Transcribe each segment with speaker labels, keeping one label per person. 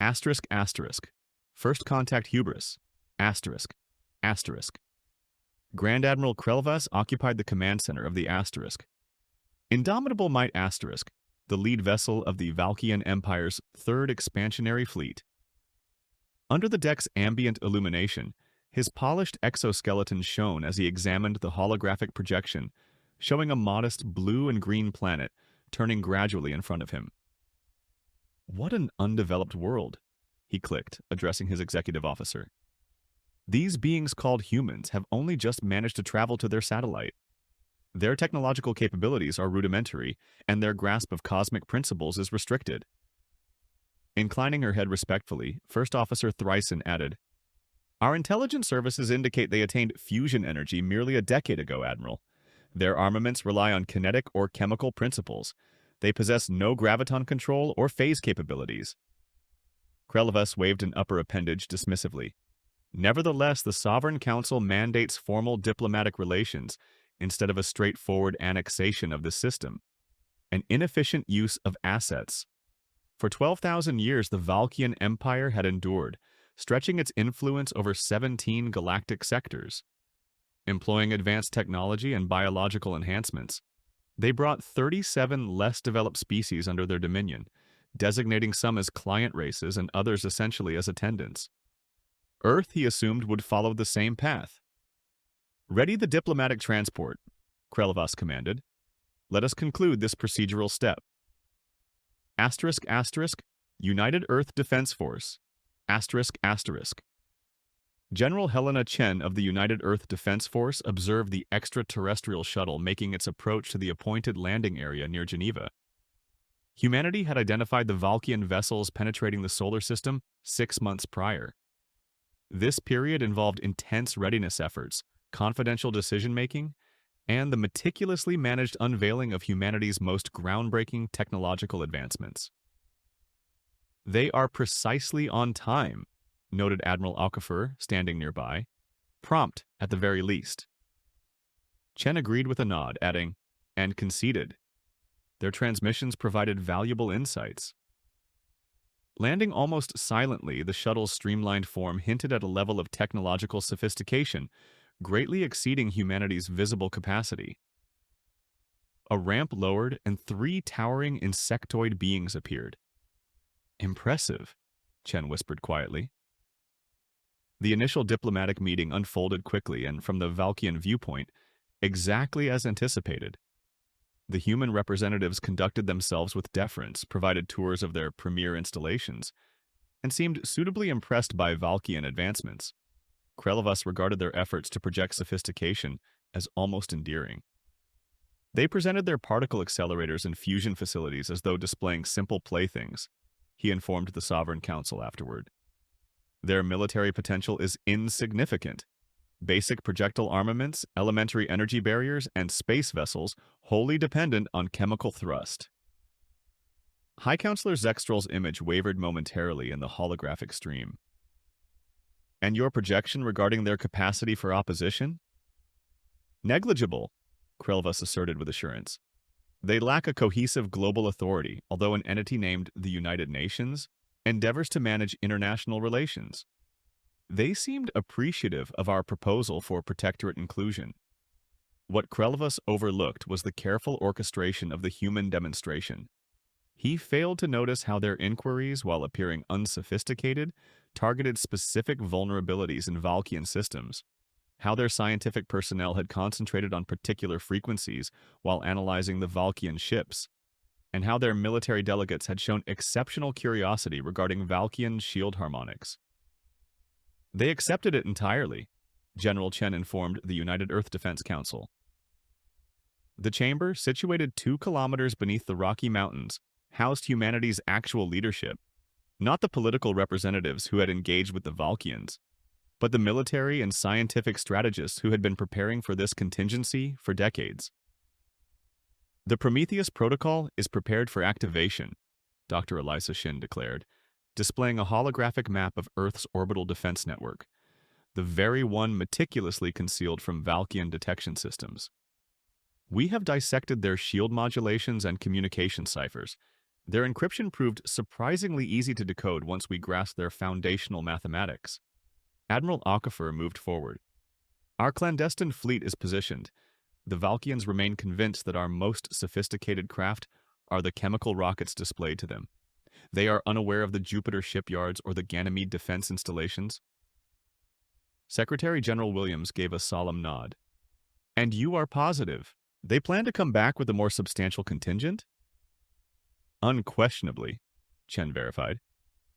Speaker 1: Asterisk asterisk. First contact hubris. Asterisk. Asterisk. Grand Admiral Krelvas occupied the command center of the Asterisk. Indomitable Might Asterisk, the lead vessel of the Valkyian Empire's third expansionary fleet. Under the deck's ambient illumination, his polished exoskeleton shone as he examined the holographic projection, showing a modest blue and green planet turning gradually in front of him. What an undeveloped world, he clicked, addressing his executive officer. These beings called humans have only just managed to travel to their satellite. Their technological capabilities are rudimentary, and their grasp of cosmic principles is restricted. Inclining her head respectfully, First Officer Thryson added, "Our intelligence services indicate they attained fusion energy merely a decade ago, Admiral. Their armaments rely on kinetic or chemical principles. They possess no graviton control or phase capabilities." Krelvas waved an upper appendage dismissively. Nevertheless, the Sovereign Council mandates formal diplomatic relations instead of a straightforward annexation of the system, an inefficient use of assets. For 12,000 years, the Valkyian Empire had endured, stretching its influence over 17 galactic sectors. Employing advanced technology and biological enhancements, they brought 37 less developed species under their dominion, designating some as client races and others essentially as attendants. Earth, he assumed, would follow the same path. "Ready the diplomatic transport," Krelvas commanded. "Let us conclude this procedural step." Asterisk asterisk, United Earth Defense Force. Asterisk asterisk. General Helena Chen of the United Earth Defense Force observed the extraterrestrial shuttle making its approach to the appointed landing area near Geneva. Humanity had identified the Valkyian vessels penetrating the solar system 6 months prior. This period involved intense readiness efforts, confidential decision-making, and the meticulously managed unveiling of humanity's most groundbreaking technological advancements. "They are precisely on time," noted Admiral Alcafer, standing nearby. "Prompt, at the very least." Chen agreed with a nod, adding, "and conceded. Their transmissions provided valuable insights." Landing almost silently, the shuttle's streamlined form hinted at a level of technological sophistication greatly exceeding humanity's visible capacity. A ramp lowered, and 3 towering insectoid beings appeared. "Impressive," Chen whispered quietly. The initial diplomatic meeting unfolded quickly and, from the Valkyian viewpoint, exactly as anticipated. The human representatives conducted themselves with deference, provided tours of their premier installations, and seemed suitably impressed by Valkyian advancements. Krelvas regarded their efforts to project sophistication as almost endearing. They presented their particle accelerators and fusion facilities as though displaying simple playthings, he informed the Sovereign Council afterward. Their military potential is insignificant. Basic projectile armaments, elementary energy barriers, and space vessels wholly dependent on chemical thrust. High Counselor Zekstrel's image wavered momentarily in the holographic stream. "And your projection regarding their capacity for opposition?" "Negligible," Krelvas asserted with assurance. "They lack a cohesive global authority, although an entity named the United Nations endeavors to manage international relations. They seemed appreciative of our proposal for protectorate inclusion. What Krelvas overlooked was the careful orchestration of the human demonstration. He failed to notice how their inquiries, while appearing unsophisticated, targeted specific vulnerabilities in Valkyian systems, how their scientific personnel had concentrated on particular frequencies while analyzing the Valkyian ships, and how their military delegates had shown exceptional curiosity regarding Valkyian shield harmonics. They accepted it entirely, General Chen informed the United Earth Defense Council. The chamber, situated 2 kilometers beneath the Rocky Mountains, housed humanity's actual leadership, not the political representatives who had engaged with the Valkyians, but the military and scientific strategists who had been preparing for this contingency for decades. "The Prometheus Protocol is prepared for activation," Dr. Elisa Shin declared, displaying a holographic map of Earth's orbital defense network, the very one meticulously concealed from Valkyian detection systems. "We have dissected their shield modulations and communication ciphers. Their encryption proved surprisingly easy to decode once we grasped their foundational mathematics. Admiral Okafor moved forward. Our clandestine fleet is positioned. The Valkyans remain convinced that our most sophisticated craft are the chemical rockets displayed to them. They are unaware of the Jupiter shipyards or the Ganymede defense installations. Secretary General Williams gave a solemn nod. And you are positive? They plan to come back with a more substantial contingent? Unquestionably, Chen verified.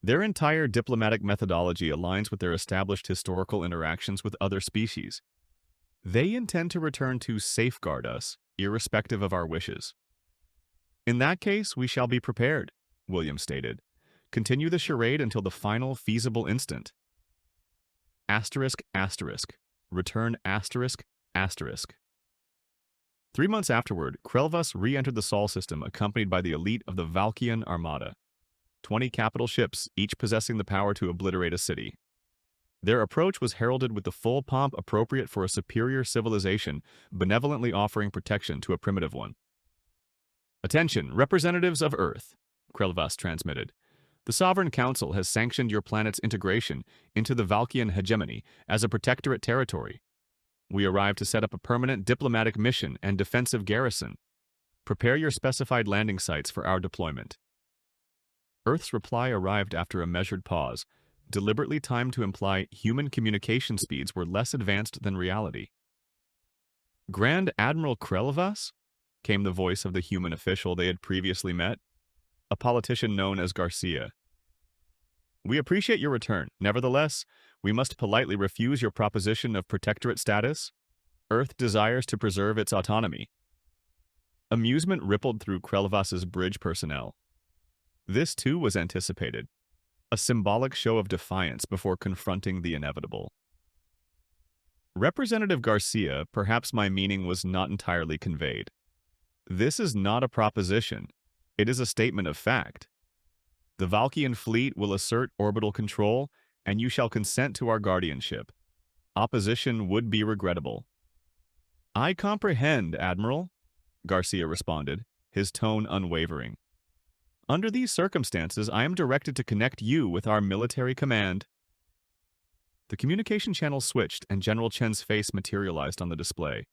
Speaker 1: Their entire diplomatic methodology aligns with their established historical interactions with other species. They intend to return to safeguard us, irrespective of our wishes. In that case, we shall be prepared, Williams stated. Continue the charade until the final feasible instant. Asterisk, asterisk. Return asterisk, asterisk. 3 months afterward, Krelvas re-entered the Sol system accompanied by the elite of the Valkyian Armada. 20 capital ships, each possessing the power to obliterate a city. Their approach was heralded with the full pomp appropriate for a superior civilization, benevolently offering protection to a primitive one. Attention, representatives of Earth, Krelvas transmitted. The Sovereign Council has sanctioned your planet's integration into the Valkyian hegemony as a protectorate territory. We arrive to set up a permanent diplomatic mission and defensive garrison. Prepare your specified landing sites for our deployment. Earth's reply arrived after a measured pause, deliberately timed to imply human communication speeds were less advanced than reality. Grand Admiral Krelvas? Came the voice of the human official they had previously met, a politician known as Garcia. We appreciate your return. Nevertheless, we must politely refuse your proposition of protectorate status. Earth desires to preserve its autonomy. Amusement rippled through Krelvas's bridge personnel. This too was anticipated, a symbolic show of defiance before confronting the inevitable. Representative Garcia, perhaps my meaning was not entirely conveyed. This is not a proposition. It is a statement of fact. The Valkyian fleet will assert orbital control, and you shall consent to our guardianship. Opposition would be regrettable. I comprehend, Admiral, Garcia responded, his tone unwavering. Under these circumstances, I am directed to connect you with our military command. The communication channel switched, and General Chen's face materialized on the display.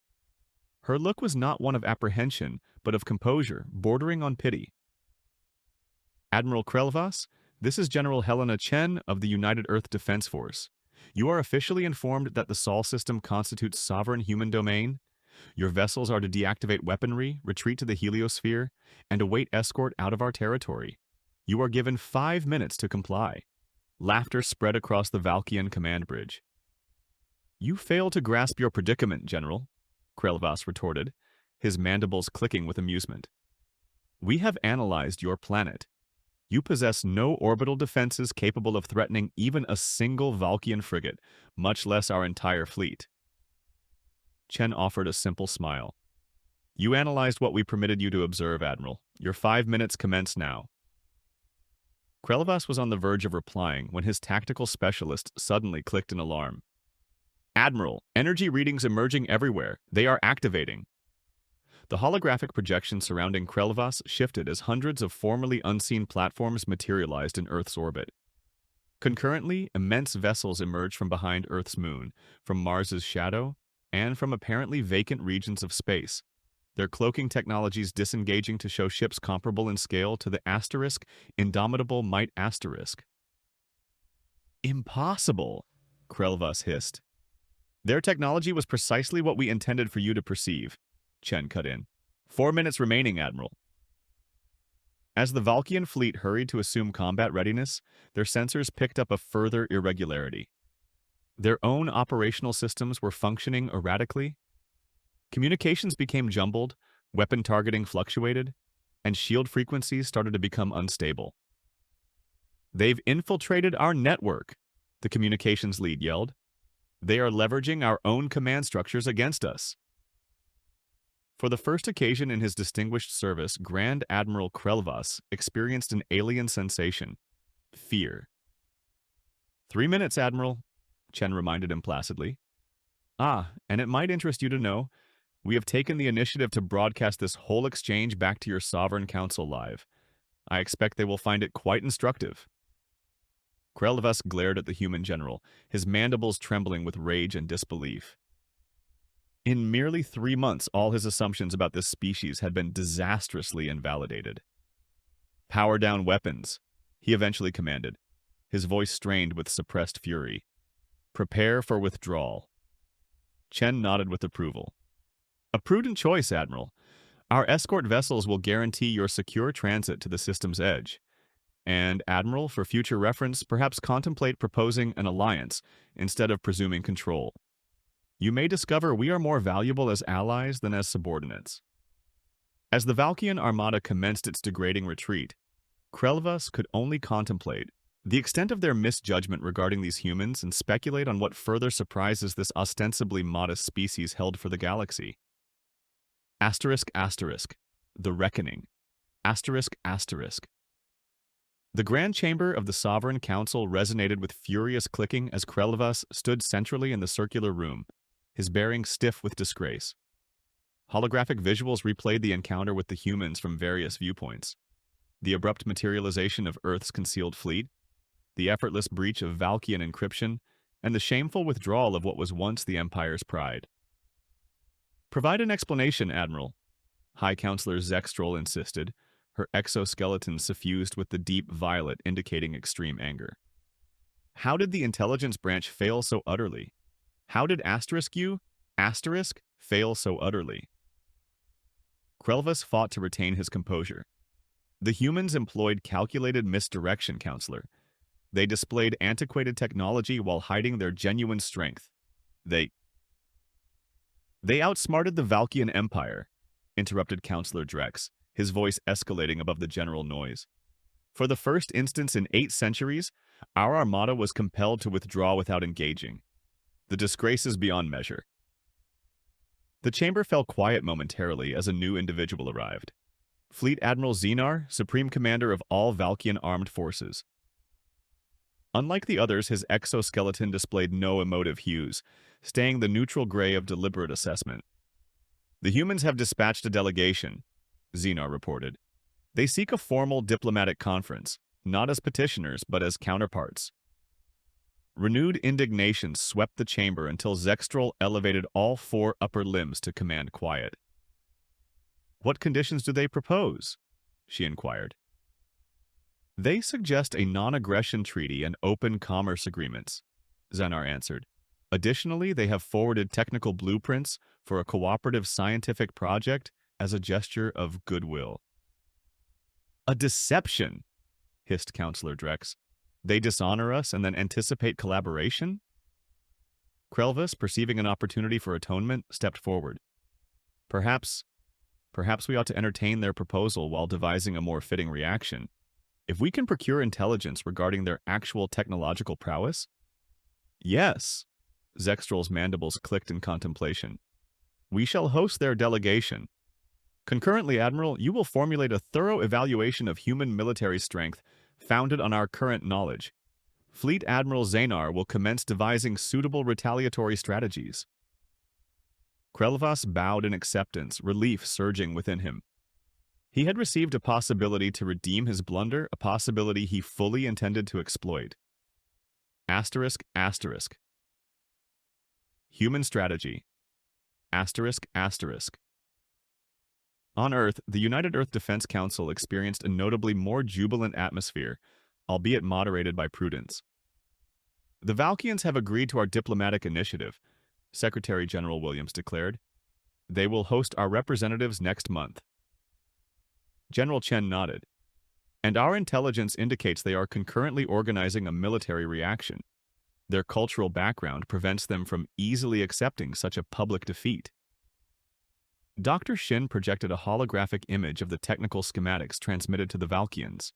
Speaker 1: Her look was not one of apprehension, but of composure, bordering on pity. Admiral Krelvas, this is General Helena Chen of the United Earth Defense Force. You are officially informed that the Sol system constitutes sovereign human domain. Your vessels are to deactivate weaponry, retreat to the heliosphere, and await escort out of our territory. You are given 5 minutes to comply. Laughter spread across the Valkyian command bridge. You fail to grasp your predicament, General, Krelvas retorted, his mandibles clicking with amusement. We have analyzed your planet. You possess no orbital defenses capable of threatening even a single Valkyian frigate, much less our entire fleet. Chen offered a simple smile. You analyzed what we permitted you to observe, Admiral. Your 5 minutes commence now. Krelvas was on the verge of replying when his tactical specialist suddenly clicked an alarm. Admiral, energy readings emerging everywhere. They are activating. The holographic projection surrounding Krelvas shifted as hundreds of formerly unseen platforms materialized in Earth's orbit. Concurrently, immense vessels emerged from behind Earth's moon, from Mars's shadow, and from apparently vacant regions of space, their cloaking technologies disengaging to show ships comparable in scale to the asterisk Indomitable Might Asterisk. Impossible, Krelvas hissed. Their technology was precisely what we intended for you to perceive, Chen cut in. 4 minutes remaining, Admiral. As the Valkyian fleet hurried to assume combat readiness, their sensors picked up a further irregularity. Their own operational systems were functioning erratically. Communications became jumbled, weapon targeting fluctuated, and shield frequencies started to become unstable. They've infiltrated our network, the communications lead yelled. They are leveraging our own command structures against us. For the first occasion in his distinguished service, Grand Admiral Krelvas experienced an alien sensation: fear. 3 minutes, Admiral, Chen reminded him placidly. Ah, and it might interest you to know, we have taken the initiative to broadcast this whole exchange back to your Sovereign Council live. I expect they will find it quite instructive. Krelvas glared at the human general, his mandibles trembling with rage and disbelief. In merely 3 months, all his assumptions about this species had been disastrously invalidated. "Power down weapons," he eventually commanded, his voice strained with suppressed fury. "Prepare for withdrawal." Chen nodded with approval. "A prudent choice, Admiral. Our escort vessels will guarantee your secure transit to the system's edge. And, Admiral, for future reference, perhaps contemplate proposing an alliance instead of presuming control. You may discover we are more valuable as allies than as subordinates." As the Valkyian armada commenced its degrading retreat, Krelvas could only contemplate the extent of their misjudgment regarding these humans and speculate on what further surprises this ostensibly modest species held for the galaxy. Asterisk, asterisk. The Reckoning. Asterisk, asterisk. The Grand Chamber of the Sovereign Council resonated with furious clicking as Krelvas stood centrally in the circular room, his bearing stiff with disgrace. Holographic visuals replayed the encounter with the humans from various viewpoints. The abrupt materialization of Earth's concealed fleet, the effortless breach of Valkyian encryption, and the shameful withdrawal of what was once the Empire's pride. "Provide an explanation, Admiral," High Counselor Zextrol insisted, her exoskeleton suffused with the deep violet indicating extreme anger. "How did the intelligence branch fail so utterly? How did Asterisk fail so utterly?" Krelvas fought to retain his composure. The humans employed calculated misdirection, Counselor. They displayed antiquated technology while hiding their genuine strength. They outsmarted the Valkyian Empire, interrupted Counselor Drex, his voice escalating above the general noise. "For the first instance in 8 centuries, our armada was compelled to withdraw without engaging. The disgrace is beyond measure." The chamber fell quiet momentarily as a new individual arrived. Fleet Admiral Xenar, Supreme Commander of all Valkyian armed forces. Unlike the others, his exoskeleton displayed no emotive hues, staying the neutral gray of deliberate assessment. "The humans have dispatched a delegation," Xenar reported. "They seek a formal diplomatic conference, not as petitioners, but as counterparts." Renewed indignation swept the chamber until Zextrol elevated all 4 upper limbs to command quiet. "What conditions do they propose?" she inquired. "They suggest a non-aggression treaty and open commerce agreements," Xenar answered. "Additionally, they have forwarded technical blueprints for a cooperative scientific project as a gesture of goodwill." "A deception," hissed Counselor Drex. "They dishonor us and then anticipate collaboration?" Krelvas, perceiving an opportunity for atonement, stepped forward. Perhaps we ought to entertain their proposal while devising a more fitting reaction. If we can procure intelligence regarding their actual technological prowess?" "Yes," Zextrol's mandibles clicked in contemplation. "We shall host their delegation. Concurrently, Admiral, you will formulate a thorough evaluation of human military strength founded on our current knowledge. Fleet Admiral Xenar will commence devising suitable retaliatory strategies." Krelvas bowed in acceptance, relief surging within him. He had received a possibility to redeem his blunder, a possibility he fully intended to exploit. Asterisk, asterisk. Human strategy. Asterisk, asterisk. On Earth, the United Earth Defense Council experienced a notably more jubilant atmosphere, albeit moderated by prudence. "The Valkyans have agreed to our diplomatic initiative," Secretary General Williams declared. "They will host our representatives next month." General Chen nodded. "And our intelligence indicates they are concurrently organizing a military reaction. Their cultural background prevents them from easily accepting such a public defeat." Dr. Shin projected a holographic image of the technical schematics transmitted to the Valkyans.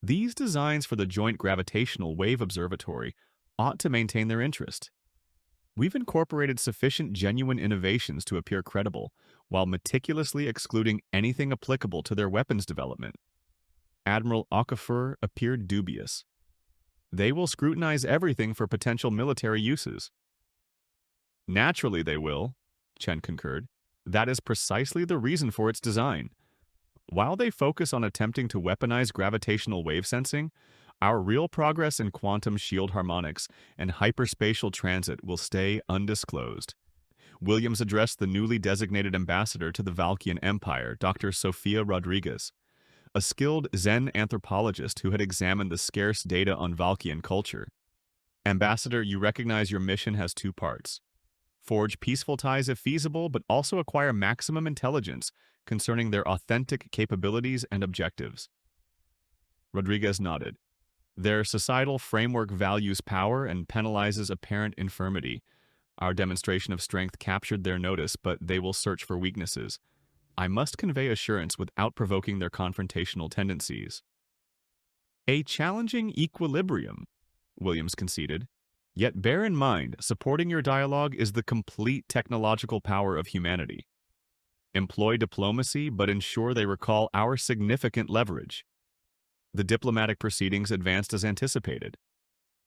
Speaker 1: "These designs for the Joint Gravitational Wave Observatory ought to maintain their interest. We've incorporated sufficient genuine innovations to appear credible, while meticulously excluding anything applicable to their weapons development." Admiral Okafor appeared dubious. "They will scrutinize everything for potential military uses." "Naturally they will," Chen concurred. "That is precisely the reason for its design. While they focus on attempting to weaponize gravitational wave sensing, our real progress in quantum shield harmonics and hyperspatial transit will stay undisclosed. Williams addressed the newly designated ambassador to the Valkyian Empire, Dr. Sofia Rodriguez, a skilled Zen anthropologist who had examined the scarce data on Valkyian culture. Ambassador, you recognize your mission has two parts. Forge peaceful ties if feasible, but also acquire maximum intelligence concerning their authentic capabilities and objectives. Rodriguez nodded. Their societal framework values power and penalizes apparent infirmity. Our demonstration of strength captured their notice, but they will search for weaknesses. I must convey assurance without provoking their confrontational tendencies. A challenging equilibrium, Williams conceded. Yet bear in mind, supporting your dialogue is the complete technological power of humanity. Employ diplomacy, but ensure they recall our significant leverage. The diplomatic proceedings advanced as anticipated.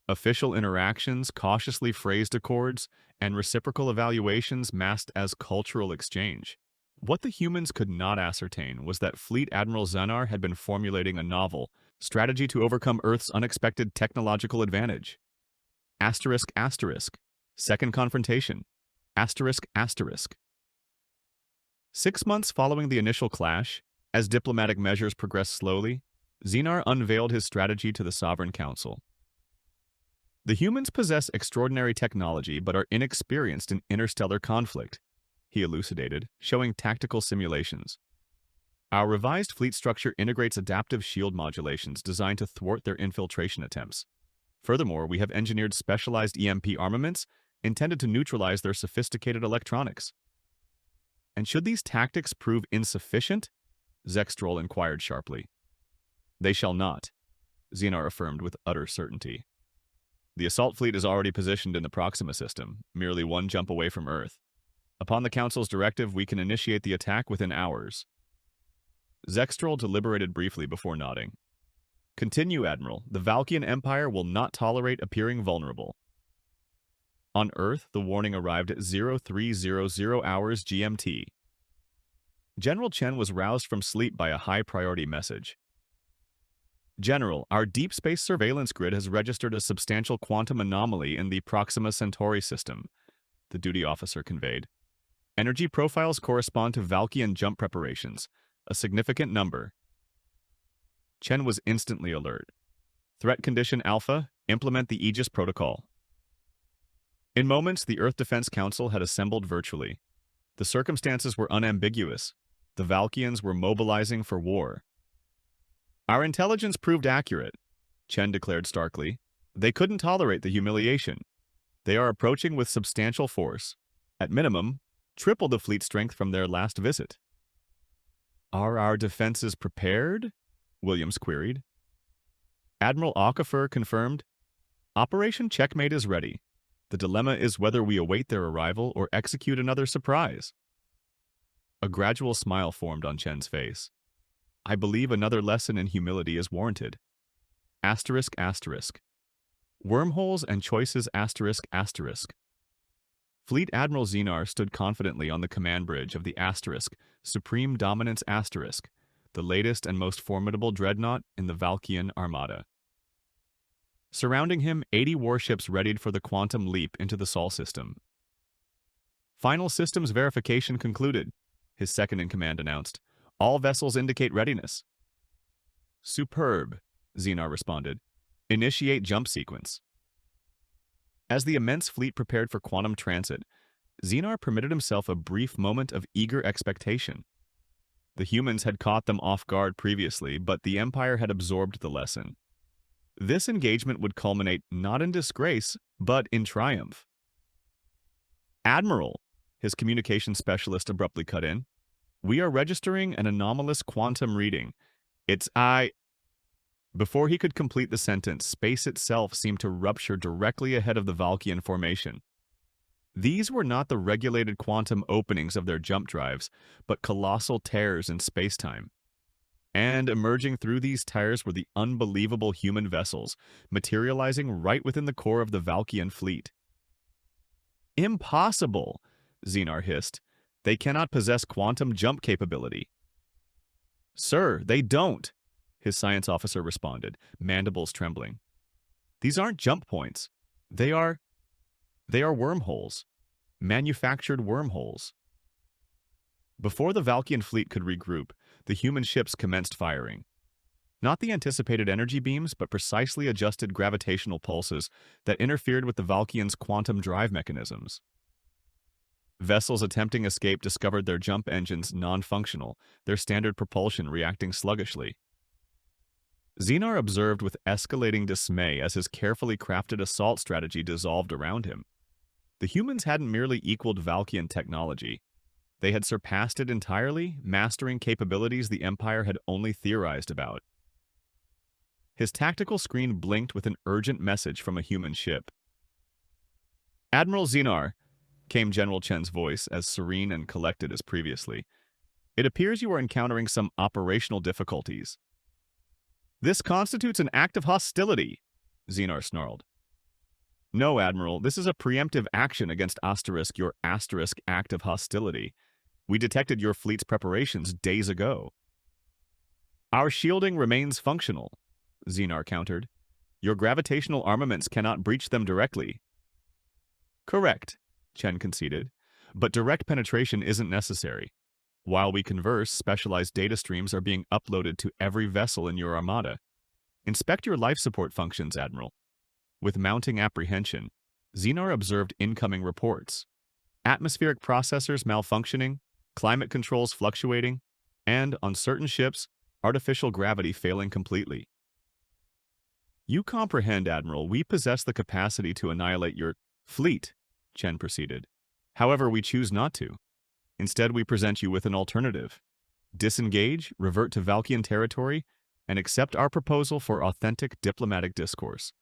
Speaker 1: Official interactions, cautiously phrased accords, and reciprocal evaluations masked as cultural exchange. What the humans could not ascertain was that Fleet Admiral Xanar had been formulating a novel strategy to overcome Earth's unexpected technological advantage. Asterisk, asterisk. Second confrontation. Asterisk, asterisk. 6 months following the initial clash, as diplomatic measures progressed slowly, Xanar unveiled his strategy to the Sovereign Council. The humans possess extraordinary technology but are inexperienced in interstellar conflict, he elucidated, showing tactical simulations. Our revised fleet structure integrates adaptive shield modulations designed to thwart their infiltration attempts. Furthermore, we have engineered specialized EMP armaments intended to neutralize their sophisticated electronics. And should these tactics prove insufficient? Zextrol inquired sharply. They shall not, Xanar affirmed with utter certainty. The assault fleet is already positioned in the Proxima system, merely one jump away from Earth. Upon the Council's directive, we can initiate the attack within hours. Zextrol deliberated briefly before nodding. Continue, Admiral. The Valkyian Empire will not tolerate appearing vulnerable. On Earth, the warning arrived at 0300 hours GMT. General Chen was roused from sleep by a high-priority message. General, our deep space surveillance grid has registered a substantial quantum anomaly in the Proxima Centauri system, the duty officer conveyed. Energy profiles correspond to Valkyian jump preparations, a significant number. Chen was instantly alert. Threat condition Alpha, implement the Aegis protocol. In moments, the Earth Defense Council had assembled virtually. The circumstances were unambiguous. The Valkyians were mobilizing for war. Our intelligence proved accurate, Chen declared starkly. They couldn't tolerate the humiliation. They are approaching with substantial force. At minimum, triple the fleet strength from their last visit. Are our defenses prepared? Williams queried. Admiral Okafor confirmed. Operation Checkmate is ready. The dilemma is whether we await their arrival or execute another surprise. A gradual smile formed on Chen's face. I believe another lesson in humility is warranted. Asterisk, asterisk. Wormholes and choices asterisk, asterisk. Fleet Admiral Xanar stood confidently on the command bridge of the Asterisk, Supreme Dominance Asterisk, the latest and most formidable dreadnought in the Valkyian Armada. Surrounding him, 80 warships readied for the quantum leap into the Sol system. Final systems verification concluded, his second-in-command announced. All vessels indicate readiness. Superb, Xanar responded. Initiate jump sequence. As the immense fleet prepared for quantum transit, Xanar permitted himself a brief moment of eager expectation. The humans had caught them off guard previously, but the Empire had absorbed the lesson. This engagement would culminate not in disgrace, but in triumph. Admiral, his communications specialist abruptly cut in. We are registering an anomalous quantum reading. It's I... Before he could complete the sentence, space itself seemed to rupture directly ahead of the Valkyian formation. These were not the regulated quantum openings of their jump drives, but colossal tears in spacetime. And emerging through these tears were the unbelievable human vessels, materializing right within the core of the Valkyian fleet. Impossible, Xanar hissed. They cannot possess quantum jump capability. Sir, they don't, his science officer responded, mandibles trembling. These aren't jump points. They are... they are wormholes. Manufactured wormholes. Before the Valkyian fleet could regroup, the human ships commenced firing. Not the anticipated energy beams, but precisely adjusted gravitational pulses that interfered with the Valkyians' quantum drive mechanisms. Vessels attempting escape discovered their jump engines non-functional, their standard propulsion reacting sluggishly. Xenar observed with escalating dismay as his carefully crafted assault strategy dissolved around him. The humans hadn't merely equaled Valkyian technology. They had surpassed it entirely, mastering capabilities the Empire had only theorized about. His tactical screen blinked with an urgent message from a human ship. "Admiral Xenar," came General Chen's voice, as serene and collected as previously. "It appears you are encountering some operational difficulties." "This constitutes an act of hostility," Xenar snarled. "No, Admiral, this is a preemptive action against your act of hostility. We detected your fleet's preparations days ago." "Our shielding remains functional," Xenar countered. "Your gravitational armaments cannot breach them directly." "Correct," Chen conceded, "but direct penetration isn't necessary. While we converse, specialized data streams are being uploaded to every vessel in your armada. Inspect your life support functions, Admiral." With mounting apprehension, Xenar observed incoming reports. Atmospheric processors malfunctioning, climate controls fluctuating, and, on certain ships, artificial gravity failing completely. "You comprehend, Admiral, we possess the capacity to annihilate your fleet," Chen proceeded. "However, we choose not to. Instead, we present you with an alternative. Disengage, revert to Valkyian territory, and accept our proposal for authentic diplomatic discourse.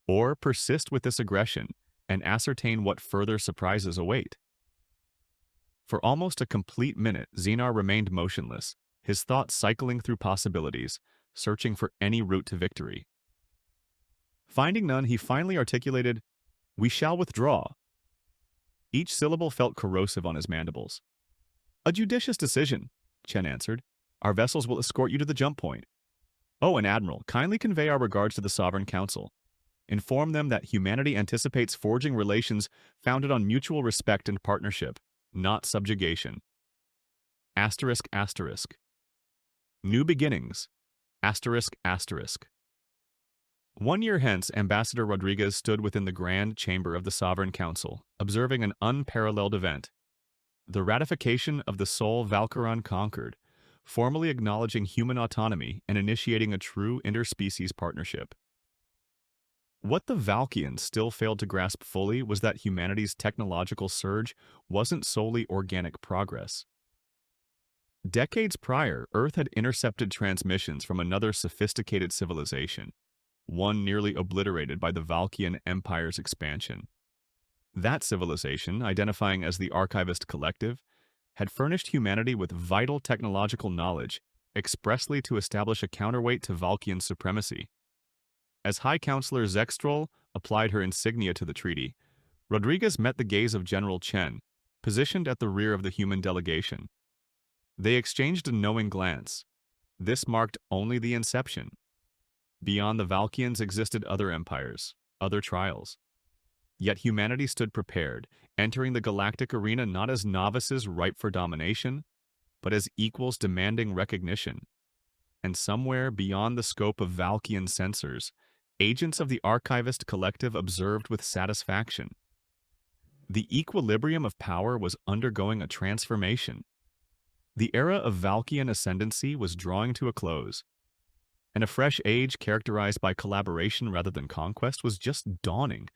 Speaker 1: Or persist with this aggression and ascertain what further surprises await." For almost a complete minute, Xenar remained motionless, his thoughts cycling through possibilities, searching for any route to victory. Finding none, he finally articulated, "We shall withdraw." Each syllable felt corrosive on his mandibles. "A judicious decision," Chen answered. "Our vessels will escort you to the jump point. Oh, and Admiral, kindly convey our regards to the Sovereign Council. Inform them that humanity anticipates forging relations founded on mutual respect and partnership, not subjugation. Asterisk, asterisk. New beginnings. Asterisk, asterisk. 1 year hence, Ambassador Rodriguez stood within the grand chamber of the Sovereign Council, observing an unparalleled event. The ratification of the sole Valkyian conquered, formally acknowledging human autonomy and initiating a true interspecies partnership. What the Valkyians still failed to grasp fully was that humanity's technological surge wasn't solely organic progress. Decades prior, Earth had intercepted transmissions from another sophisticated civilization, one nearly obliterated by the Valkyian Empire's expansion. That civilization, identifying as the Archivist Collective, had furnished humanity with vital technological knowledge expressly to establish a counterweight to Valkyian supremacy. As High Counselor Zextrol applied her insignia to the treaty, Rodriguez met the gaze of General Chen, positioned at the rear of the human delegation. They exchanged a knowing glance. This marked only the inception. Beyond the Valkyians existed other empires, other trials. Yet humanity stood prepared, entering the galactic arena not as novices ripe for domination, but as equals demanding recognition. And somewhere beyond the scope of Valkyian censors, agents of the Archivist Collective observed with satisfaction. The equilibrium of power was undergoing a transformation. The era of Valkyian ascendancy was drawing to a close, and a fresh age characterized by collaboration rather than conquest was just dawning.